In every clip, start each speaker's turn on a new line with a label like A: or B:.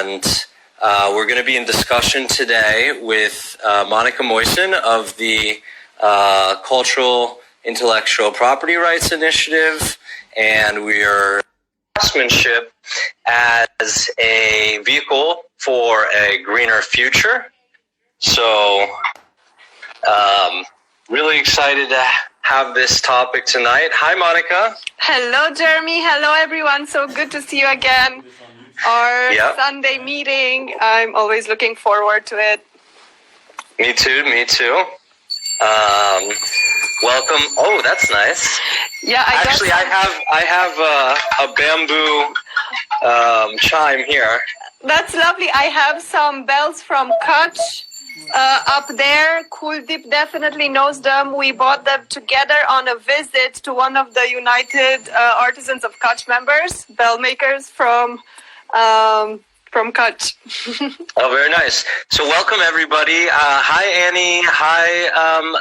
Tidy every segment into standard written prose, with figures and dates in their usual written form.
A: and we're going to be in discussion today with Monica Moisin of the Cultural Intellectual Property Rights Initiative, and we are Craftsmanship as a vehicle for a greener future. So, really excited to have this topic tonight. Hi, Monica.
B: Hello, Jeremy. Hello, everyone. So good to see you again. Our Sunday meeting. I'm always looking forward to it.
A: Me too. Welcome. Oh, that's nice.
B: Yeah,
A: I have a bamboo chime here.
B: That's lovely. I have some bells from Kutch up there. Kuldeep definitely knows them. We bought them together on a visit to one of the United Artisans of Kutch members, bell makers from Kutch.
A: Oh, very nice. So welcome, everybody. Hi, Annie. Hi,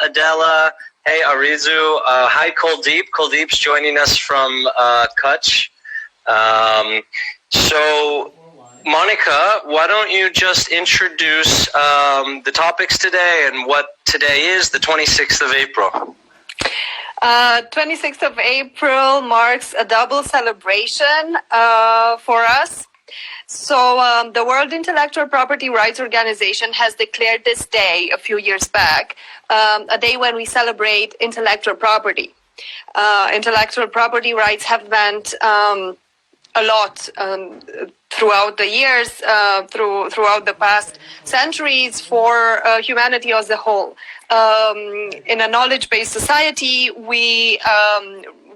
A: Adela. Hey, Arizu. Hi, Kuldeep. Kuldeep's joining us from Kutch. So, Monica, why don't you just introduce the topics today and what today is, the 26th of April?
B: 26th of April marks a double celebration for us. So the World Intellectual Property Rights Organization has declared this day a few years back, a day when we celebrate intellectual property. Intellectual property rights have meant a lot throughout the years, throughout the past centuries for humanity as a whole. In a knowledge-based society, we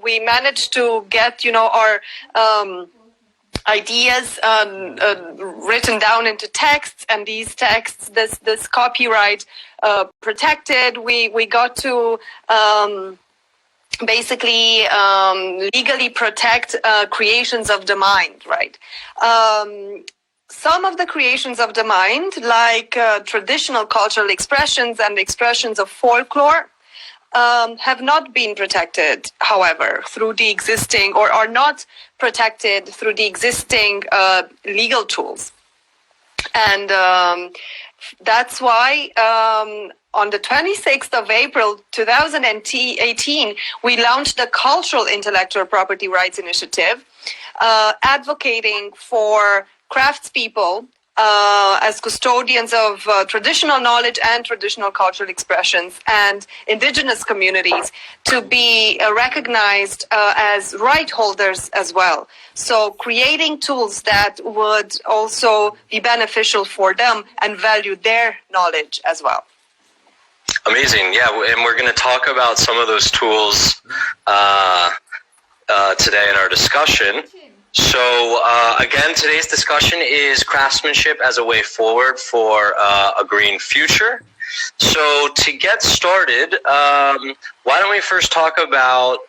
B: managed to get, our ideas written down into texts, and these texts, this copyright protected. We got to basically legally protect creations of the mind, right? Some of the creations of the mind, like traditional cultural expressions and expressions of folklore, have not been protected, however, through the existing, or are not protected through the existing legal tools. And that's why on the 26th of April 2018, we launched the Cultural Intellectual Property Rights Initiative, advocating for craftspeople as custodians of traditional knowledge and traditional cultural expressions, and indigenous communities to be recognized as right holders as well. So creating tools that would also be beneficial for them and value their knowledge as well.
A: Amazing. Yeah, and we're going to talk about some of those tools today in our discussion. So, again, today's discussion is craftsmanship as a way forward for a green future. So, to get started, why don't we first talk about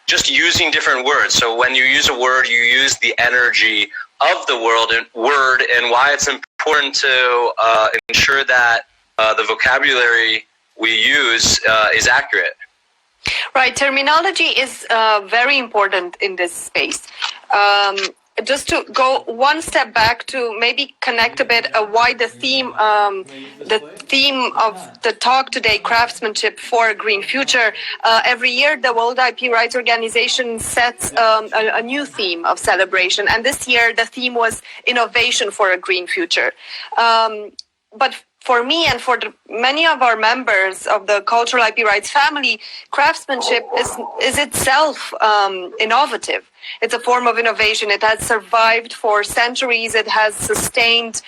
A: just using different words. So, when you use a word, you use the energy of the word and why it's important to ensure that the vocabulary we use is accurate.
B: Right. Terminology is very important in this space. Just to go one step back to maybe connect a bit why the theme of the talk today, craftsmanship for a green future. Every year, the World IP Rights Organization sets a new theme of celebration. And this year, the theme was innovation for a green future. But for me and for many of our members of the cultural IP rights family, craftsmanship is itself innovative. It's a form of innovation. It has survived for centuries. It has sustained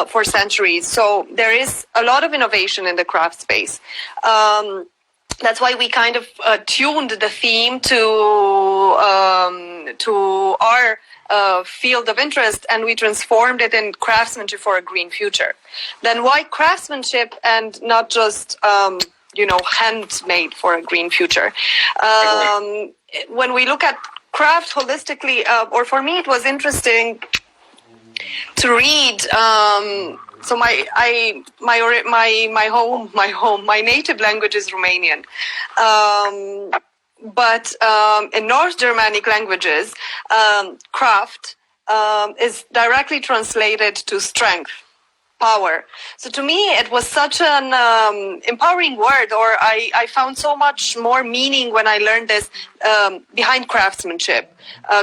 B: for centuries. So there is a lot of innovation in the craft space. That's why we kind of tuned the theme to our field of interest, and we transformed it in craftsmanship for a green future. Then why craftsmanship and not just handmade for a green future? When we look at craft holistically, or for me it was interesting to read. So my native language is Romanian. But in North Germanic languages, craft is directly translated to strength, power. So to me, it was such an empowering word, or I found so much more meaning when I learned this behind craftsmanship.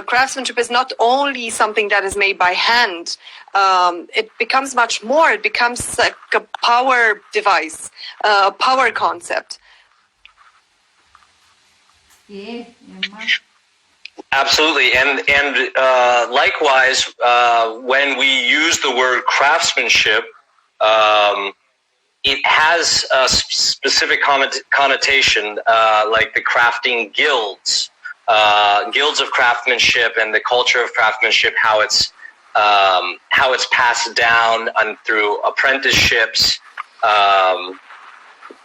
B: Craftsmanship is not only something that is made by hand. It becomes much more. It becomes like a power device, a power concept.
A: Absolutely, and likewise, when we use the word craftsmanship, it has a specific connotation, like the crafting guilds, guilds of craftsmanship, and the culture of craftsmanship, how it's passed down and through apprenticeships.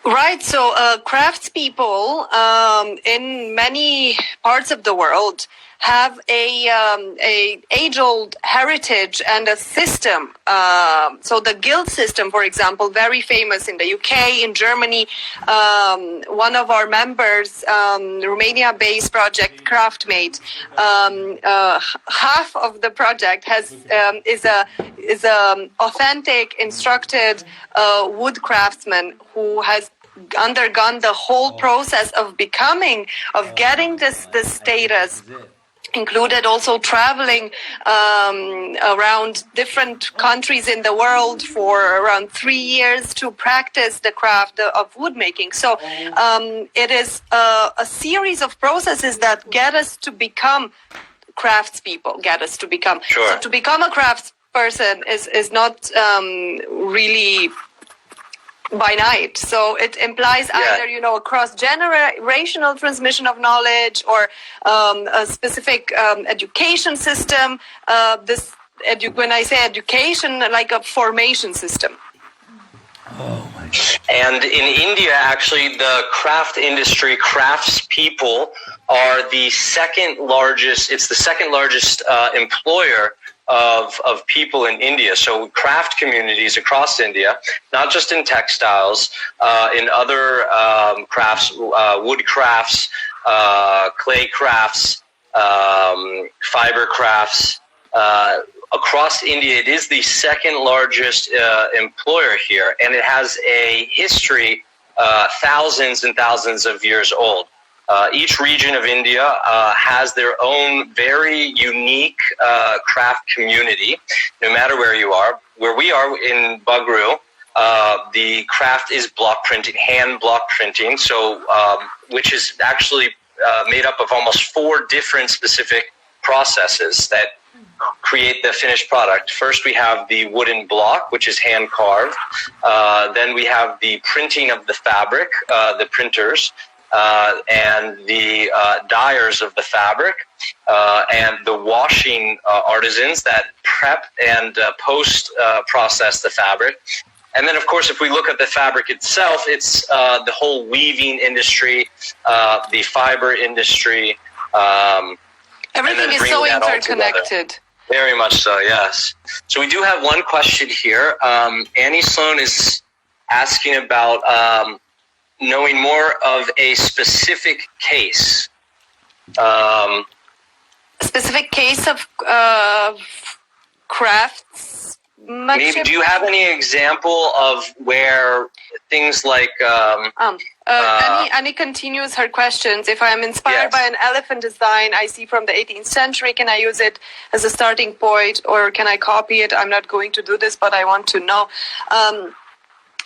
B: Right. So craftspeople in many parts of the world have a age-old heritage and a system. So the guild system, for example, very famous in the UK, in Germany. One of our members, Romania-based project Craftmate, half of the project is a authentic, instructed wood craftsman who has undergone the whole process of getting this status. Included also traveling around different countries in the world for around 3 years to practice the craft of wood making. So it is a series of processes that get us to become craftspeople,
A: Sure.
B: So to become a craftsperson is not really by night. So it implies either, a cross-generational transmission of knowledge or a specific education system. When I say education, like a formation system.
A: Oh my God. And in India, actually, the craft industry, craftspeople are the second largest. It's the second largest employer of people in India. So craft communities across India, not just in textiles, in other crafts, wood crafts, clay crafts, fiber crafts, across India, it is the second largest employer here, and it has a history thousands and thousands of years old. Each region of India has their own very unique craft community, no matter where you are. Where we are in Bagru, the craft is block printing, hand block printing, so which is actually made up of almost 4 different specific processes that create the finished product. First, we have the wooden block, which is hand carved. Then we have the printing of the fabric, the printers, and the dyers of the fabric, and the washing artisans that prep and post process the fabric. And then, of course, if we look at the fabric itself, it's the whole weaving industry, the fiber industry.
B: Everything is so interconnected.
A: Very much so, yes. So we do have one question here. Annie Sloan is asking about knowing more of a specific case.
B: Specific case of crafts?
A: Maybe, do you have any example of where things like...
B: Annie continues her questions. If I am inspired by an elephant design I see from the 18th century, can I use it as a starting point, or can I copy it? I'm not going to do this, but I want to know.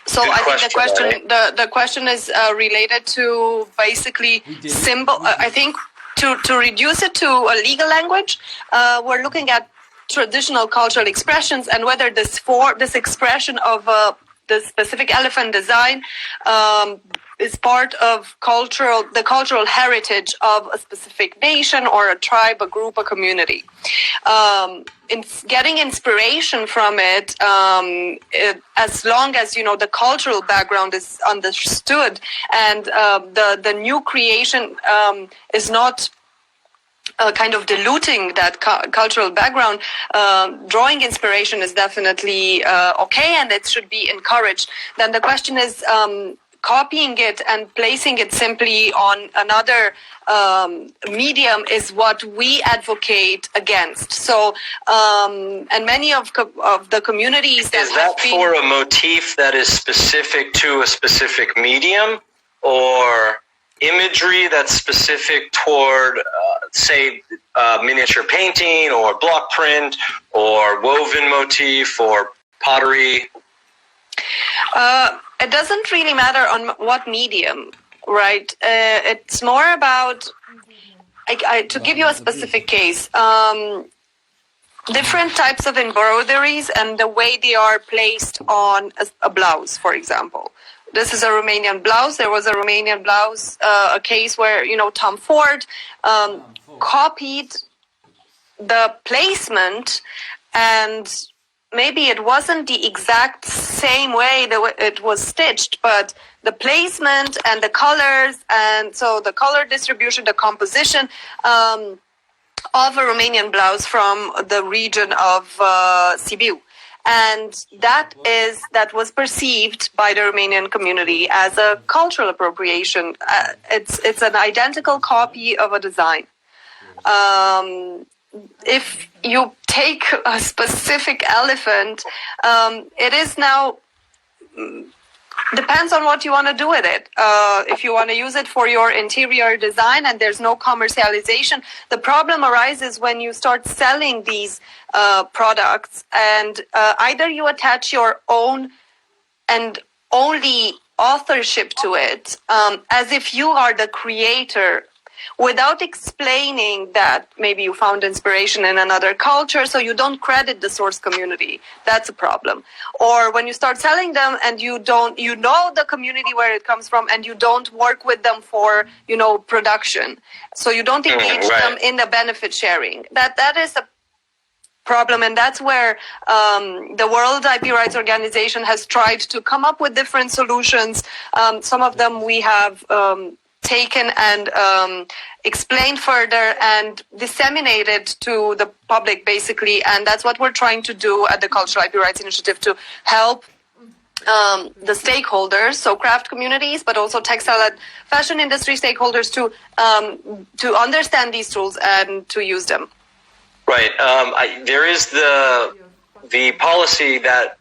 B: So I think the question is related to basically symbol. I think to reduce it to a legal language, we're looking at traditional cultural expressions and whether this expression of the specific elephant design is part of the cultural heritage of a specific nation or a tribe, a group, a community. In getting inspiration from it, as long as the cultural background is understood and the new creation is not kind of diluting that cultural background, drawing inspiration is definitely okay, and it should be encouraged. Then the question is, copying it and placing it simply on another medium is what we advocate against. So, and many of the communities that
A: is that for a motif that is specific to a specific medium, or imagery that's specific toward, say, miniature painting or block print or woven motif or pottery?
B: It doesn't really matter on what medium, right? It's more about, to give you a specific case, different types of embroideries and the way they are placed on a blouse, for example. This is a Romanian blouse. There was a Romanian blouse, a case where, Tom Ford copied the placement, and maybe it wasn't the exact same way that it was stitched, but the placement and the colors, and so the color distribution, the composition of a Romanian blouse from the region of Sibiu. And that was perceived by the Romanian community as a cultural appropriation. It's an identical copy of a design. If you take a specific elephant, it is now depends on what you want to do with it. If you want to use it for your interior design and there's no commercialization, the problem arises when you start selling these products, and either you attach your own and only authorship to it, as if you are the creator, without explaining that maybe you found inspiration in another culture, so you don't credit the source community. That's a problem. Or when you start selling them and you know the community where it comes from, and you don't work with them for, production. So you don't engage them in the benefit sharing. That is a problem, and that's where the World IP Rights Organization has tried to come up with different solutions. Some of them we have taken and explained further and disseminated to the public, basically. And that's what we're trying to do at the Cultural IP Rights Initiative, to help the stakeholders, so craft communities, but also textile and fashion industry stakeholders to understand these tools and to use them.
A: Right. There is the policy that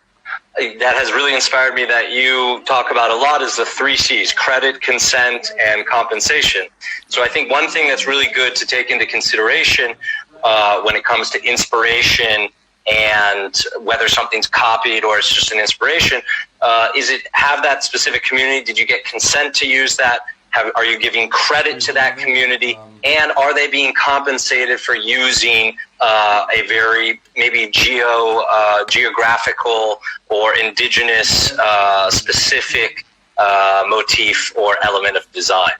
A: has really inspired me, that you talk about a lot, is the 3 C's: credit, consent, and compensation. So I think one thing that's really good to take into consideration when it comes to inspiration and whether something's copied or it's just an inspiration, is it have that specific community? Did you get consent to use that? Are you giving credit to that community? And are they being compensated for using a very maybe geographical or indigenous specific motif or element of design?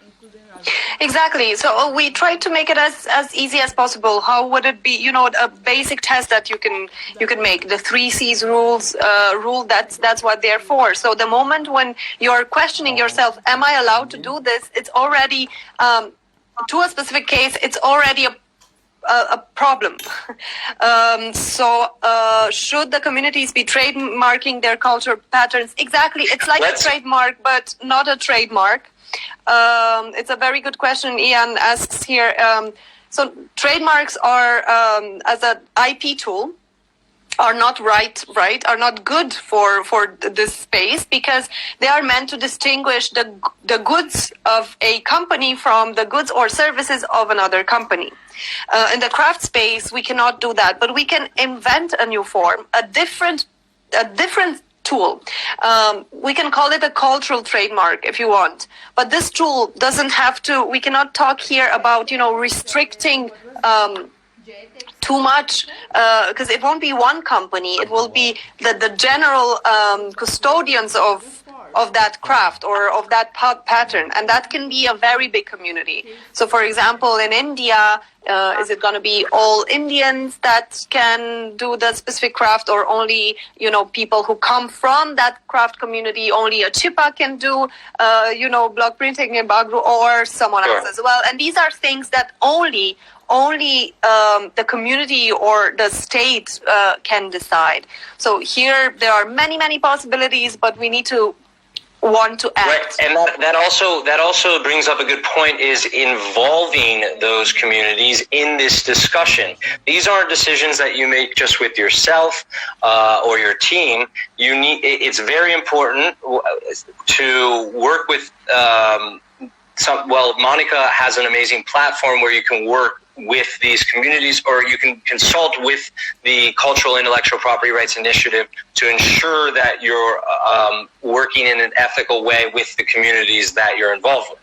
B: Exactly. So we try to make it as easy as possible. How would it be? A basic test that you can make. The 3 C's rule. That's what they're for. So the moment when you're questioning yourself, am I allowed to do this? It's already to a specific case. It's already a problem. Should the communities be trademarking their culture patterns? Exactly. It's like a trademark, but not a trademark. It's a very good question Ian asks here. So trademarks are, as an IP tool, are not are not good for this space, because they are meant to distinguish the goods of a company from the goods or services of another company. In the craft space, we cannot do that, but we can invent a new form, a different tool. We can call it a cultural trademark if you want, but this tool doesn't have to. We cannot talk here about restricting too much, because it won't be one company. It will be the general custodians of that craft or of that pattern, and that can be a very big community. So, for example, in India, is it going to be all Indians that can do the specific craft, or only people who come from that craft community? Only a Chipa can do block printing in Bagru, or someone else as well. And these are things that only the community or the state can decide. So here there are many possibilities, but we need to want to act.
A: Right, and that also brings up a good point, is involving those communities in this discussion. These aren't decisions that you make just with yourself or your team. It's very important to work with Monica has an amazing platform where you can work with these communities, or you can consult with the Cultural Intellectual Property Rights Initiative to ensure that you're working in an ethical way with the communities that you're involved with.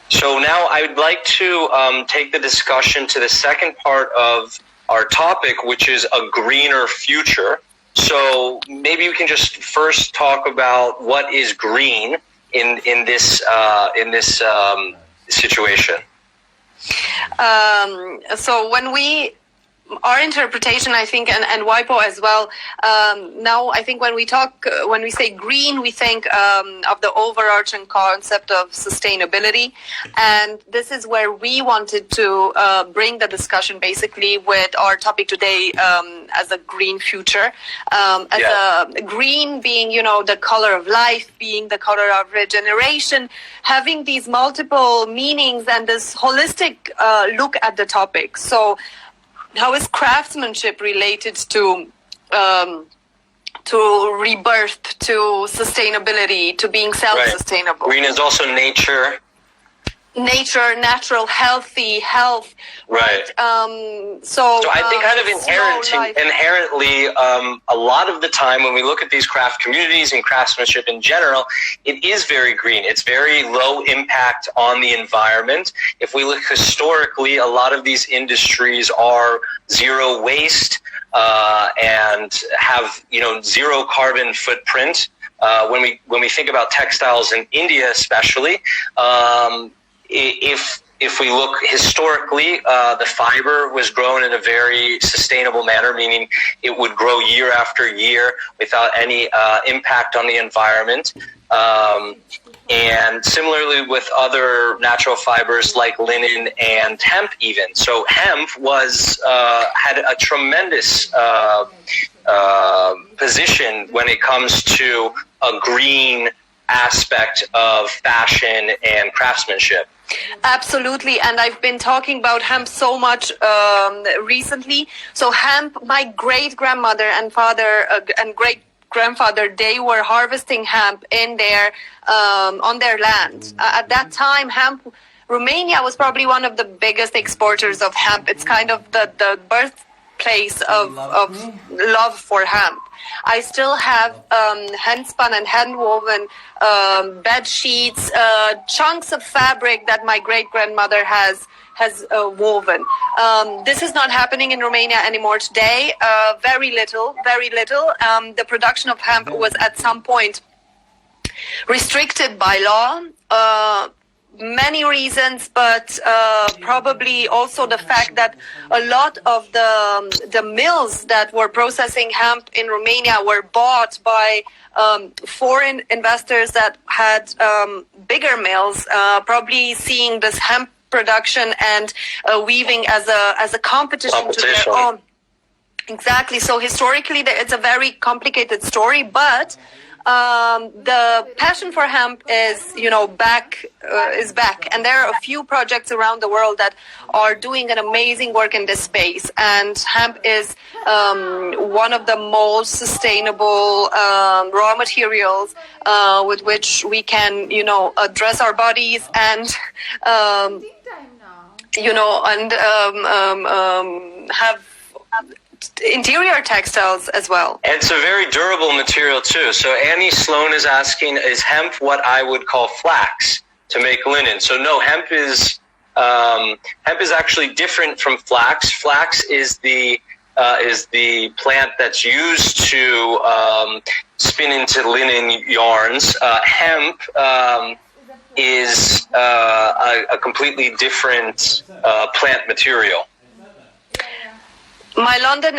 A: So now I would like to take the discussion to the second part of our topic, which is a greener future. So maybe we can just first talk about what is green in this situation.
B: So our interpretation, I think, and WIPO as well, now I think when we say green, we think of the overarching concept of sustainability. And this is where we wanted to bring the discussion basically with our topic today as a green future. A green being, the color of life, being the color of regeneration, having these multiple meanings and this holistic look at the topic. So how is craftsmanship related to rebirth, to sustainability, to being self-sustainable?
A: Right. Green is also nature,
B: natural, healthy, health.
A: Right. So I think kind of inherently, a lot of the time when we look at these craft communities and craftsmanship in general, it is very green. It's very low impact on the environment. If we look historically, a lot of these industries are zero waste and have zero carbon footprint. When we think about textiles in India, especially. If we look historically, the fiber was grown in a very sustainable manner, meaning it would grow year after year without any impact on the environment. And similarly with other natural fibers like linen and hemp even. So hemp had a tremendous position when it comes to a green aspect of fashion and craftsmanship.
B: Absolutely, and I've been talking about hemp so much recently. So hemp, my great-grandmother and father and great-grandfather, they were harvesting hemp in their on their land. At that time, Romania was probably one of the biggest exporters of hemp. It's kind of the birthplace of love for hemp. I still have hand-spun and hand-woven bed sheets, chunks of fabric that my great-grandmother has woven. This is not happening in Romania anymore today. Very little. The production of hemp was at some point restricted by law. Many reasons, but probably also the fact that a lot of the mills that were processing hemp in Romania were bought by foreign investors that had bigger mills, probably seeing this hemp production and weaving as a competition to their own. Exactly. So historically, it's a very complicated story, but the passion for hemp is back, and there are a few projects around the world that are doing an amazing work in this space, and hemp is one of the most sustainable raw materials with which we can address our bodies and have interior textiles as well.
A: And it's a very durable material too. So Annie Sloan is asking, is hemp what I would call flax to make linen? So no, hemp is actually different from flax. Flax is the plant that's used to spin into linen yarns. Hemp is a completely different plant material.
B: My London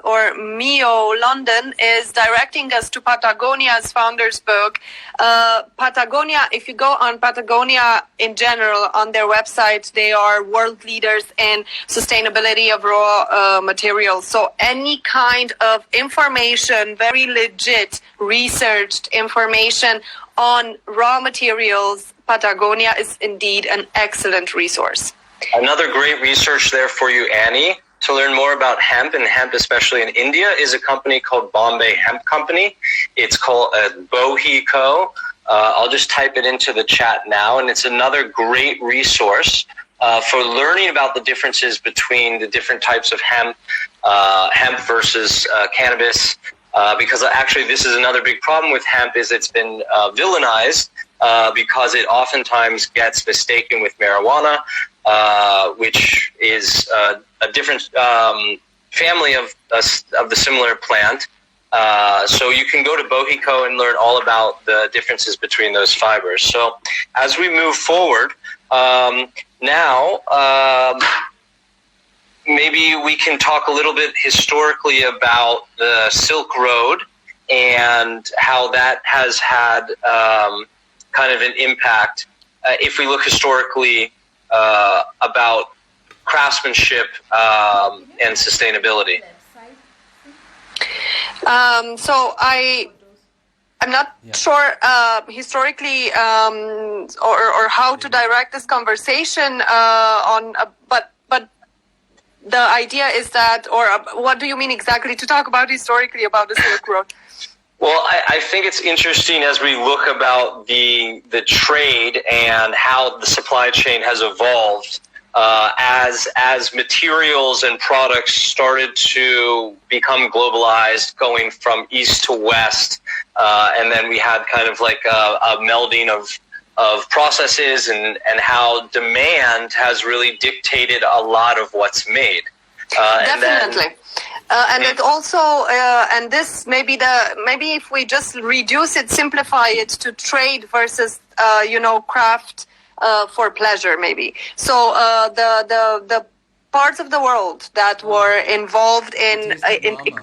B: or Mio London is directing us to Patagonia's founder's book. Patagonia, if you go on Patagonia in general, on their website, they are world leaders in sustainability of raw materials. So any kind of information, very legit, researched information on raw materials, Patagonia is indeed an excellent resource.
A: Another great research there for you, Annie, to learn more about hemp, and hemp especially in India, is a company called Bombay Hemp Company. It's called Bohi Co. I'll just type it into the chat now, and it's another great resource for learning about the differences between the different types of hemp versus cannabis, because actually this is another big problem with hemp, is it's been villainized because it oftentimes gets mistaken with marijuana, which is a different family of the similar plant. So you can go to Bohico and learn all about the differences between those fibers. So as we move forward, now maybe we can talk a little bit historically about the Silk Road and how that has had kind of an impact. If we look historically about craftsmanship and sustainability.
B: So I'm not sure historically or how to direct this conversation but the idea is that, or what do you mean exactly to talk about historically about the Silk Road?
A: Well, I think it's interesting as we look about the trade and how the supply chain has evolved as materials and products started to become globalized, going from east to west, and then we had kind of like a melding of processes and how demand has really dictated a lot of what's made.
B: Definitely. And it also, and this maybe if we just reduce it, simplify it to trade versus, craft for pleasure, maybe. So the parts of the world that were involved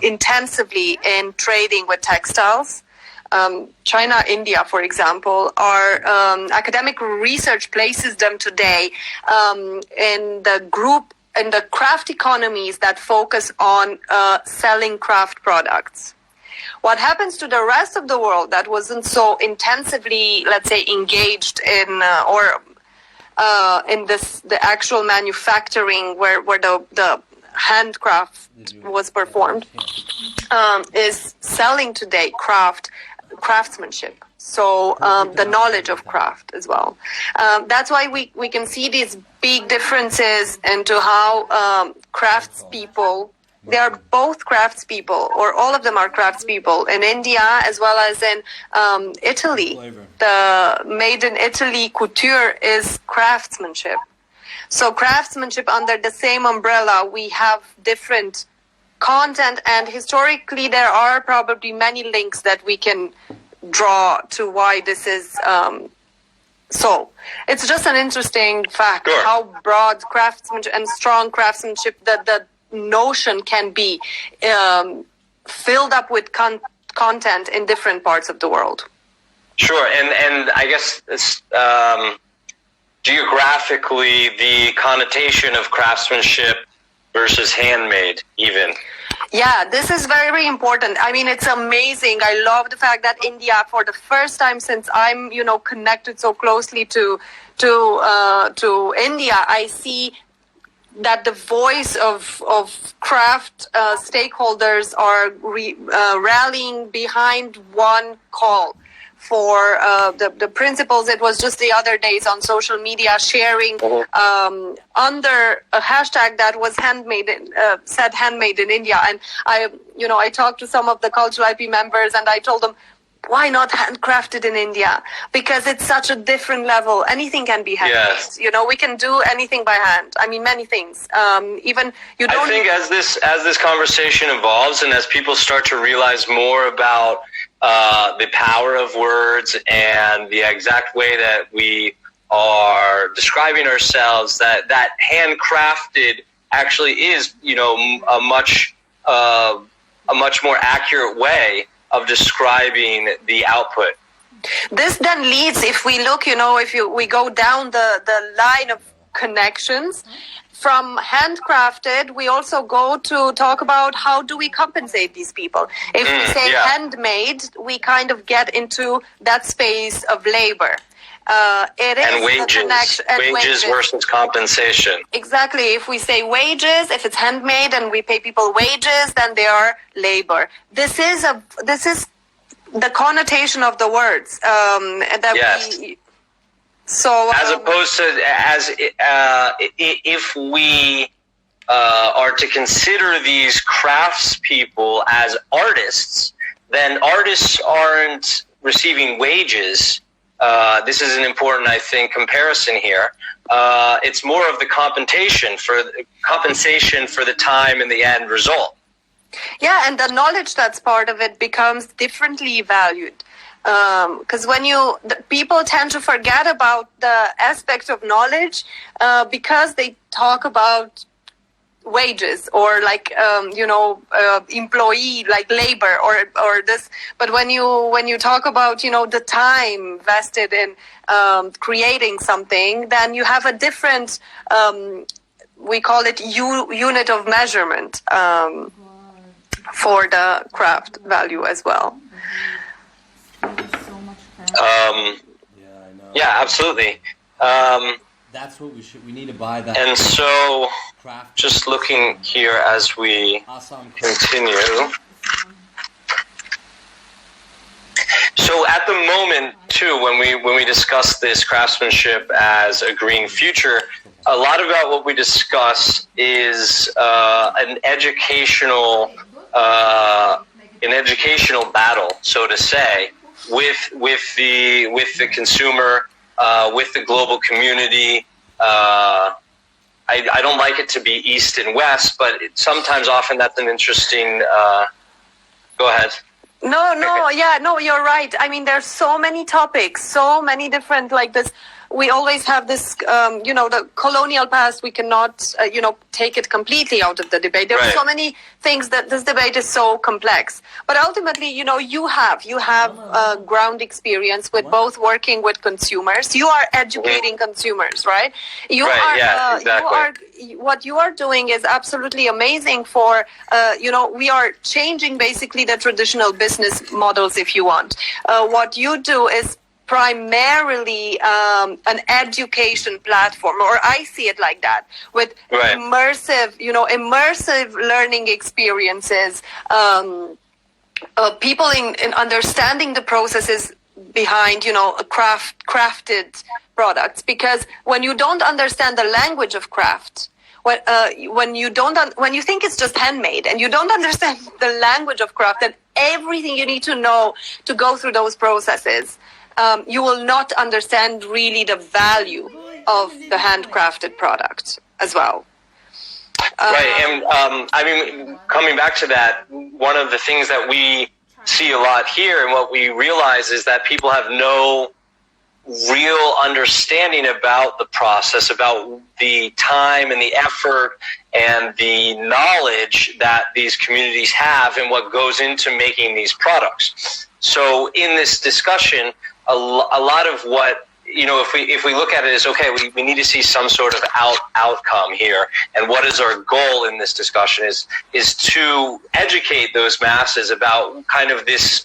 B: intensively in trading with textiles, China, India, for example, are academic research places them today in the craft economies that focus on selling craft products. What happens to the rest of the world that wasn't so intensively, let's say, engaged in the actual manufacturing where the handcraft was performed, is selling today craftsmanship. So the knowledge of craft as well. That's why we can see these big differences into how craftspeople, they are both craftspeople, or all of them are craftspeople in India as well as in Italy. The made in Italy couture is craftsmanship. So craftsmanship under the same umbrella, we have different content, and historically there are probably many links that we can draw to why this is so. It's just an interesting fact,
A: sure,
B: how broad craftsmanship and strong craftsmanship that the notion can be filled up with content in different parts of the world.
A: Sure, and I guess it's, geographically, the connotation of craftsmanship versus handmade, even.
B: Yeah, this is very important. I mean, it's amazing. I love the fact that India, for the first time since I'm, connected so closely to India, I see that the voice of craft stakeholders are rallying behind one call for the principles. It was just the other days on social media sharing under a hashtag that was said handmade in India. And I talked to some of the cultural IP members and I told them, why not handcrafted in India? Because it's such a different level. Anything can be handmade. Yes. We can do anything by hand. I mean, many things. Even you don't.
A: I think as this conversation evolves and as people start to realize more about the power of words and the exact way that we are describing ourselves, that handcrafted actually is, a much more accurate way of describing the output.
B: This then leads, if we look, we go down the line of connections, from handcrafted, we also go to talk about how do we compensate these people. If we say handmade, we kind of get into that space of labor. It is
A: and wages versus compensation.
B: Exactly. If we say wages, if it's handmade and we pay people wages, then they are labor. This is the connotation of the words So,
A: as opposed to if we are to consider these craftspeople as artists, then artists aren't receiving wages. This is an important, I think, comparison here. It's more of the compensation for the time and the end result.
B: Yeah, and the knowledge that's part of it becomes differently valued. Because people tend to forget about the aspect of knowledge because they talk about wages or employee, like labor or this. But when you talk about the time vested in creating something, then you have a different we call it unit of measurement for the craft value as well.
A: Yeah, absolutely.
C: That's what we need to buy that.
A: And so, just looking here as we continue. So at the moment, too, when we discuss this craftsmanship as a green future, a lot about what we discuss is an educational battle, so to say, with the consumer, with the global community. I don't like it to be East and West, but often that's an interesting. Go ahead.
B: No, you're right. I mean, there's so many topics, so many different like this. We always have this, the colonial past. We cannot, take it completely out of the debate. There are so many things that this debate is so complex. But ultimately, you have ground experience with both working with consumers. You are educating consumers, right?
A: Exactly.
B: What you are doing is absolutely amazing for, we are changing basically the traditional business models, if you want. What you do is primarily an education platform, or I see it like that, with immersive learning experiences, people in understanding the processes behind, crafted products. Because when you don't understand the language of craft, when you think it's just handmade and you don't understand the language of craft and everything you need to know to go through those processes, you will not understand really the value of the handcrafted product as well.
A: And coming back to that, one of the things that we see a lot here and what we realize is that people have no real understanding about the process, about the time and the effort and the knowledge that these communities have and what goes into making these products. So in this discussion, a lot of what, if we look at it as, okay, we need to see some sort of outcome here, and what is our goal in this discussion is to educate those masses about kind of this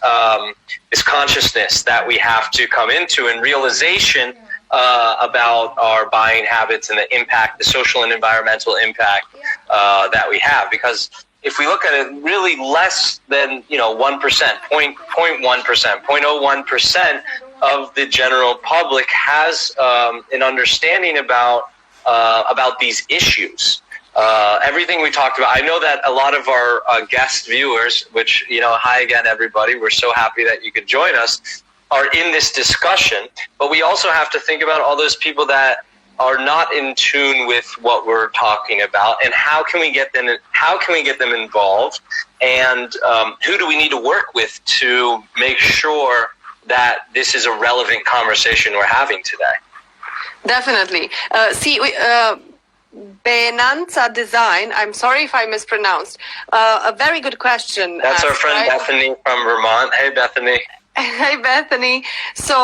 A: consciousness that we have to come into, and realization about our buying habits and the impact, the social and environmental impact that we have. Because if we look at it, really less than 1%, 0.1%, 0.01% of the general public has an understanding about these issues. Everything we talked about. I know that a lot of our guest viewers, which, hi again, everybody. We're so happy that you could join us, are in this discussion. But we also have to think about all those people that are not in tune with what we're talking about, and how can we get them involved, and who do we need to work with to make sure that this is a relevant conversation we're having today?
B: Definitely. Benanza Design. I'm sorry if I mispronounced. A very good question.
A: That's our friend Bethany from Vermont. Hey, Bethany.
B: Hey, Bethany. So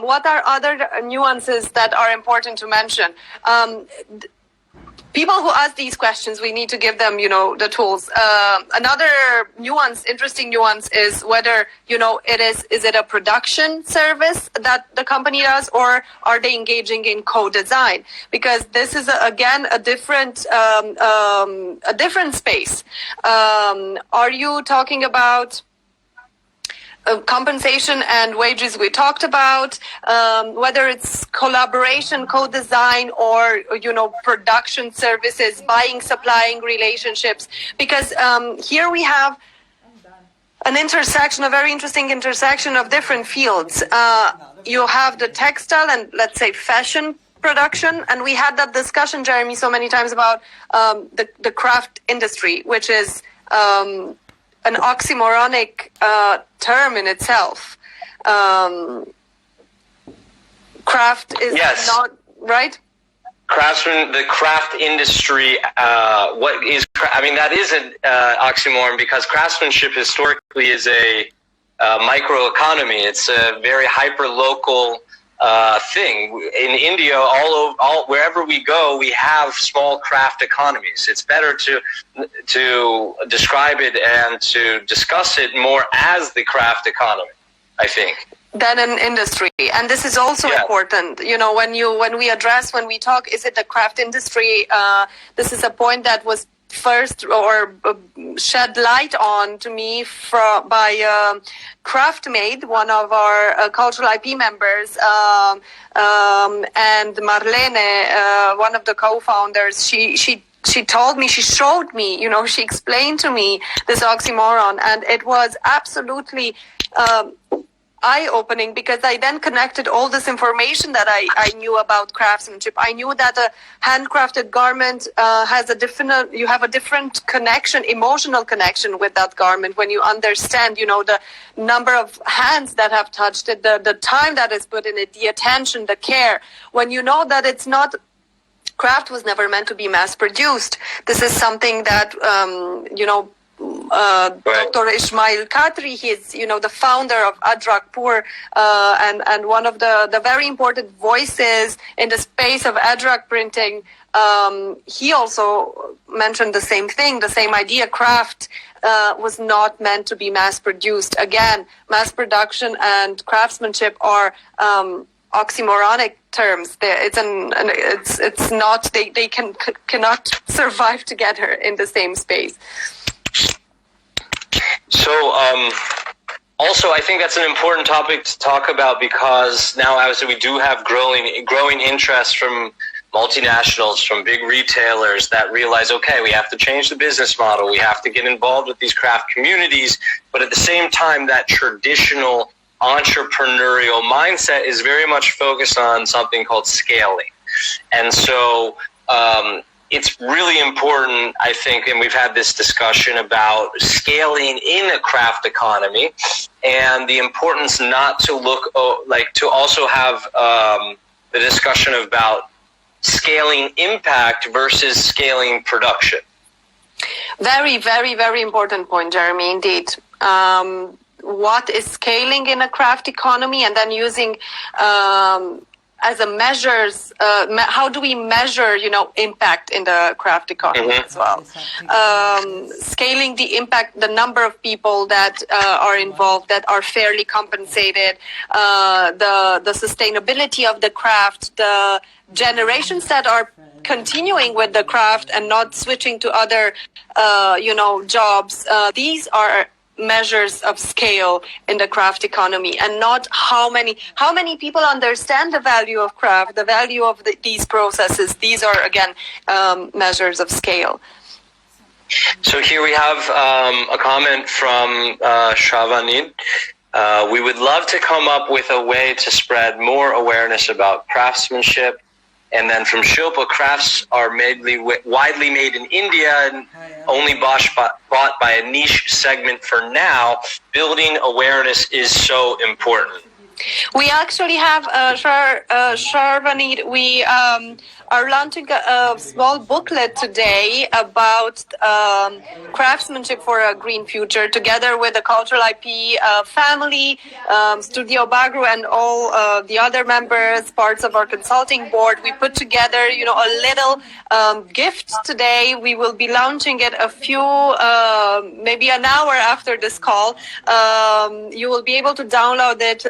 B: what are other nuances that are important to mention? People who ask these questions, we need to give them, the tools. Another interesting nuance is whether, is it a production service that the company does, or are they engaging in co-design? Because this is, again, a different space. Are you talking about compensation and wages? We talked about whether it's collaboration, co-design, or production services, buying, supplying relationships, because here we have an intersection, a very interesting intersection of different fields. You have the textile and, let's say, fashion production, and we had that discussion, Jeremy, so many times about the craft industry, which is an oxymoronic term in itself. Craft is not right.
A: Craftsman, the craft industry. That is an oxymoron, because craftsmanship historically is a microeconomy. It's a very hyper-local thing. In India, all wherever we go, we have small craft economies. It's better to describe it and to discuss it more as the craft economy, I think,
B: than an industry. And this is also important. When we talk, is it the craft industry? This is a point that was first shed light on to me by Craftmade, one of our cultural IP members, and Marlene, one of the co-founders. She told me, she showed me, she explained to me this oxymoron, and it was absolutely eye-opening, because I then connected all this information that I knew about craftsmanship. I knew that a handcrafted garment you have a different connection, emotional connection with that garment when you understand, the number of hands that have touched it, the time that is put in it, the attention, the care. When you know that it's not, craft was never meant to be mass-produced. This is something that, Dr. Ismail Khatri, he's the founder of Adrakpur, and one of the very important voices in the space of Adrak printing. He also mentioned the same thing, the same idea. Craft was not meant to be mass produced. Again, mass production and craftsmanship are oxymoronic terms. It's not. They cannot survive together in the same space.
A: So, also, I think that's an important topic to talk about, because now, obviously, we do have growing interest from multinationals, from big retailers that realize, okay, we have to change the business model. We have to get involved with these craft communities. But at the same time, that traditional entrepreneurial mindset is very much focused on something called scaling. And so, it's really important, I think, and we've had this discussion about scaling in a craft economy, and the importance not to to also have the discussion about scaling impact versus scaling production.
B: Very, very, very important point, Jeremy, indeed. What is scaling in a craft economy, and then using as a measures, how do we measure, impact in the craft economy as well? Scaling the impact, the number of people that are involved, that are fairly compensated, the sustainability of the craft, the generations that are continuing with the craft and not switching to other, jobs. These are measures of scale in the craft economy, and not how many people understand the value of craft, the value of these processes. These are, again, measures of scale.
A: So here we have a comment from Shravanid. We would love to come up with a way to spread more awareness about craftsmanship. And then from Shilpa, crafts are widely made in India and only bought by a niche segment for now. Building awareness is so important.
B: We actually have Sharvanid. We are launching a small booklet today about craftsmanship for a green future, together with the Cultural IP family, Studio Bagru, and all the other members, parts of our consulting board. We put together, a little gift today. We will be launching it maybe an hour after this call. You will be able to download it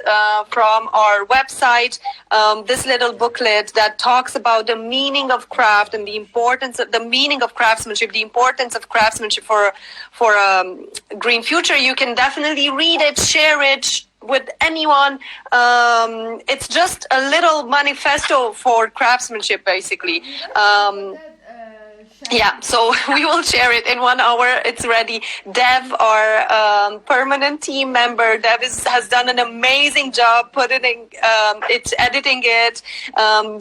B: from our website. This little booklet that talks about the meaning of craft and the importance of the meaning of craftsmanship, the importance of craftsmanship for a green future. You can definitely read it, share it with anyone. It's just a little manifesto for craftsmanship, basically. Yeah, so we will share it in 1 hour. It's ready. Dev, our permanent team member, Dev has done an amazing job editing it,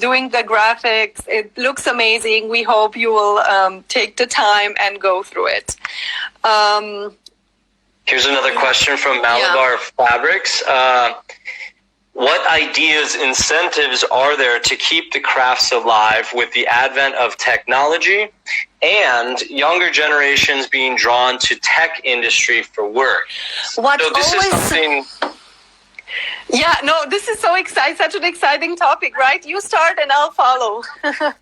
B: doing the graphics. It looks amazing. We hope you will take the time and go through it.
A: Here's another question from Malabar Fabrics. What ideas, incentives are there to keep the crafts alive with the advent of technology and younger generations being drawn to tech industry for work? This is
B: so exciting, such an exciting topic, right? You start and I'll follow.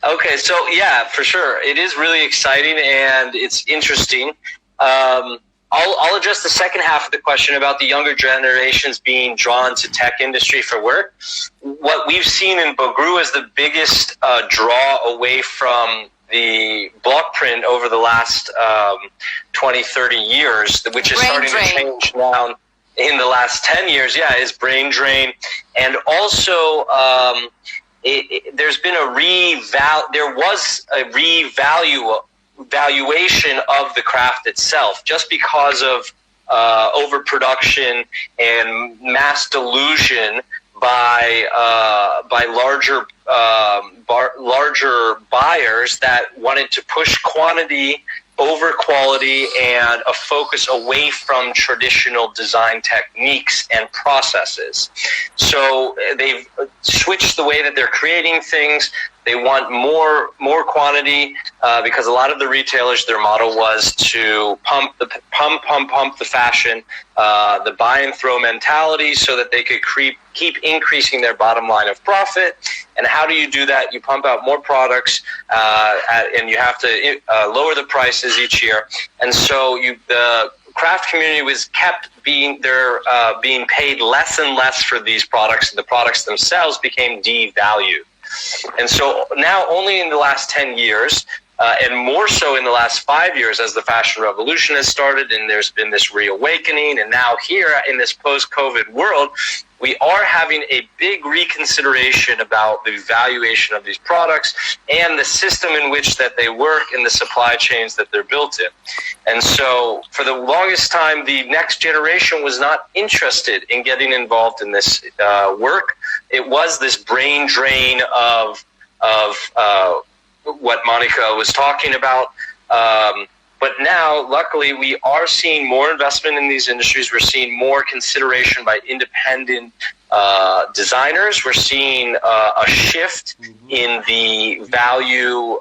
A: Okay, so yeah, for sure. It is really exciting and it's interesting. I'll address the second half of the question about the younger generations being drawn to tech industry for work. What we've seen in Bagru is the biggest draw away from the block print over the last 20, 30 years, which is starting to change now in the last 10 years, is brain drain. And also, there's been there was a valuation of the craft itself, just because of overproduction and mass delusion by larger buyers that wanted to push quantity over quality and a focus away from traditional design techniques and processes. So they've switched the way that they're creating things. They want more quantity because a lot of the retailers, their model was to pump the fashion, the buy and throw mentality, so that they could keep increasing their bottom line of profit. And how do you do that? You pump out more products, and you have to lower the prices each year. And so the craft community was kept being paid less and less for these products, and the products themselves became devalued. And so now, only in the last 10 years, and more so in the last 5 years, as the fashion revolution has started and there's been this reawakening, and now here in this post-COVID world, we are having a big reconsideration about the valuation of these products and the system in which that they work and the supply chains that they're built in. And so for the longest time, the next generation was not interested in getting involved in this work. It was this brain drain of what Monica was talking about. But now, luckily, we are seeing more investment in these industries. We're seeing more consideration by independent designers. We're seeing a shift in the value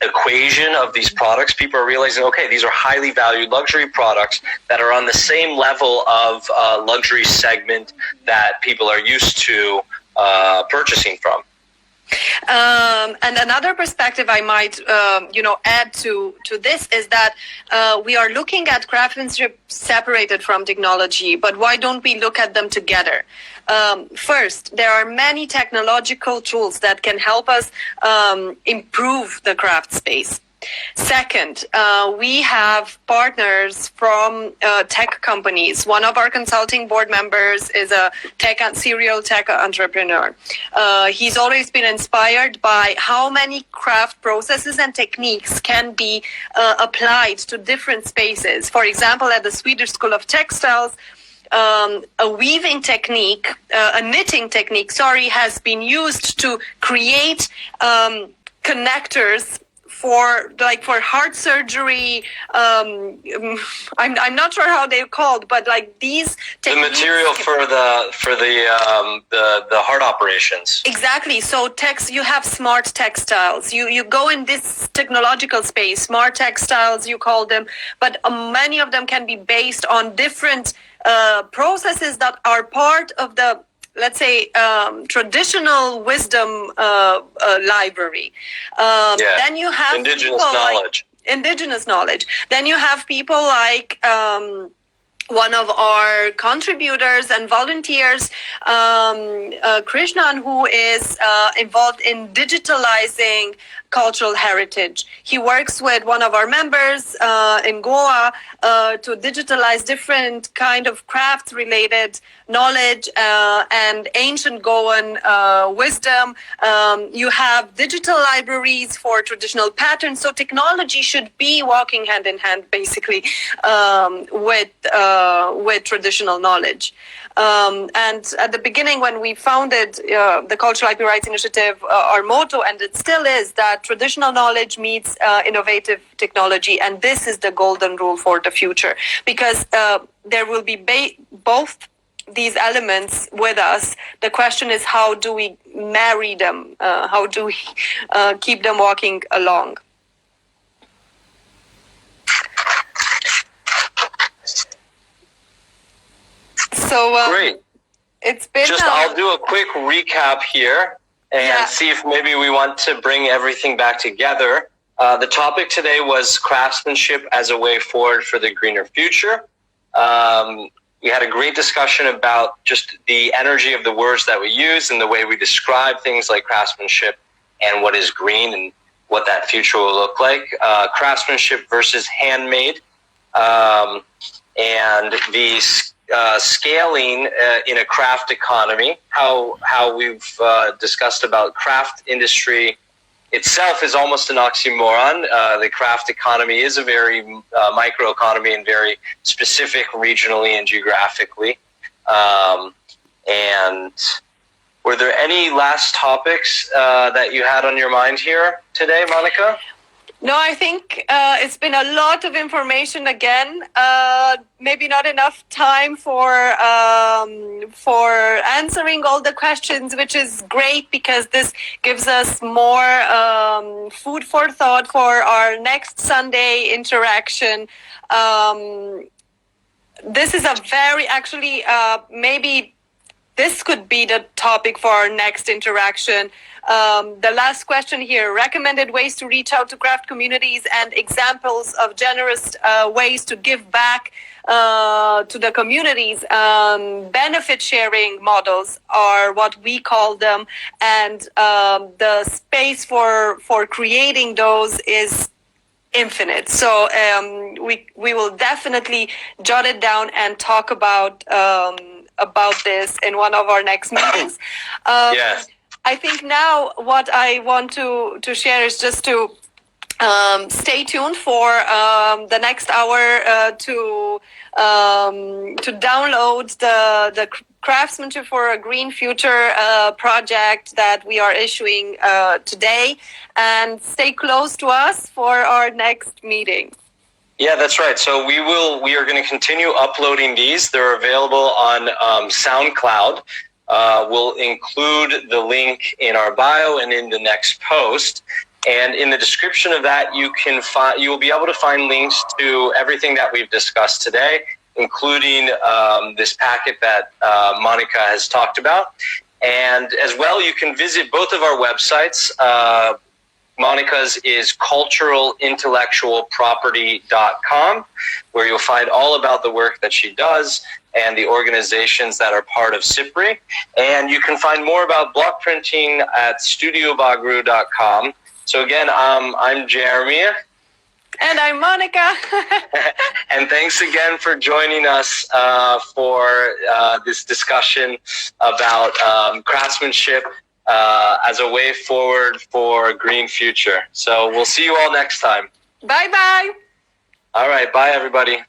A: equation of these products. People are realizing, okay, these are highly valued luxury products that are on the same level of luxury segment that people are used to purchasing from.
B: And another perspective I might, add to this is that we are looking at craftsmanship separated from technology, but why don't we look at them together? First, there are many technological tools that can help us improve the craft space. Second, we have partners from tech companies. One of our consulting board members is a serial tech entrepreneur. He's always been inspired by how many craft processes and techniques can be applied to different spaces. For example, at the Swedish School of Textiles, a knitting technique, has been used to create connectors for heart surgery. I'm not sure how they're called, but like these
A: the material for the heart operations.
B: Exactly. So you have smart textiles. You go in this technological space, smart textiles you call them, but many of them can be based on different processes that are part of the, let's say, traditional wisdom library. Then you have
A: indigenous knowledge.
B: Indigenous knowledge. Then you have people like one of our contributors and volunteers, Krishnan, who is involved in digitalizing cultural heritage. He works with one of our members in Goa to digitalize different kind of crafts-related knowledge and ancient Goan wisdom. You have digital libraries for traditional patterns. So technology should be walking hand in hand, basically, with traditional knowledge. And at the beginning, when we founded the Cultural IP Rights Initiative, our motto, and it still is, that traditional knowledge meets innovative technology. And this is the golden rule for the future, because there will be both these elements with us. The question is, how do we marry them? How do we keep them walking along? So
A: great.
B: It's been
A: I'll do a quick recap here and see if maybe we want to bring everything back together. The topic today was craftsmanship as a way forward for the greener future. We had a great discussion about just the energy of the words that we use and the way we describe things like craftsmanship and what is green and what that future will look like. Craftsmanship versus handmade, and the scaling in a craft economy, how we've discussed about craft industry itself is almost an oxymoron. The craft economy is a very micro economy and very specific regionally and geographically. And were there any last topics that you had on your mind here today, Monica?
B: No, I think it's been a lot of information again. Maybe not enough time for answering all the questions, which is great, because this gives us more food for thought for our next Sunday interaction. This is a very, maybe this could be the topic for our next interaction. The last question here: recommended ways to reach out to craft communities and examples of generous ways to give back to the communities. Benefit sharing models are what we call them, and the space for creating those is infinite. So we will definitely jot it down and talk about this in one of our next meetings.
A: Yes.
B: I think now what I want to share is just to stay tuned for the next hour to download the Craftsmanship for a Green Future project that we are issuing today, and stay close to us for our next meeting.
A: Yeah, that's right. So we are going to continue uploading these. They're available on SoundCloud. We'll include the link in our bio and in the next post. And in the description of that, you will be able to find links to everything that we've discussed today, including this packet that Monica has talked about. And as well, you can visit both of our websites. Monica's is culturalintellectualproperty.com, where you'll find all about the work that she does and the organizations that are part of CIPRI. And you can find more about block printing at studiobagru.com. So again, I'm Jeremy.
B: And I'm Monica.
A: And thanks again for joining us for this discussion about craftsmanship as a way forward for a green future. So we'll see you all next time.
B: Bye-bye.
A: All right. Bye, everybody.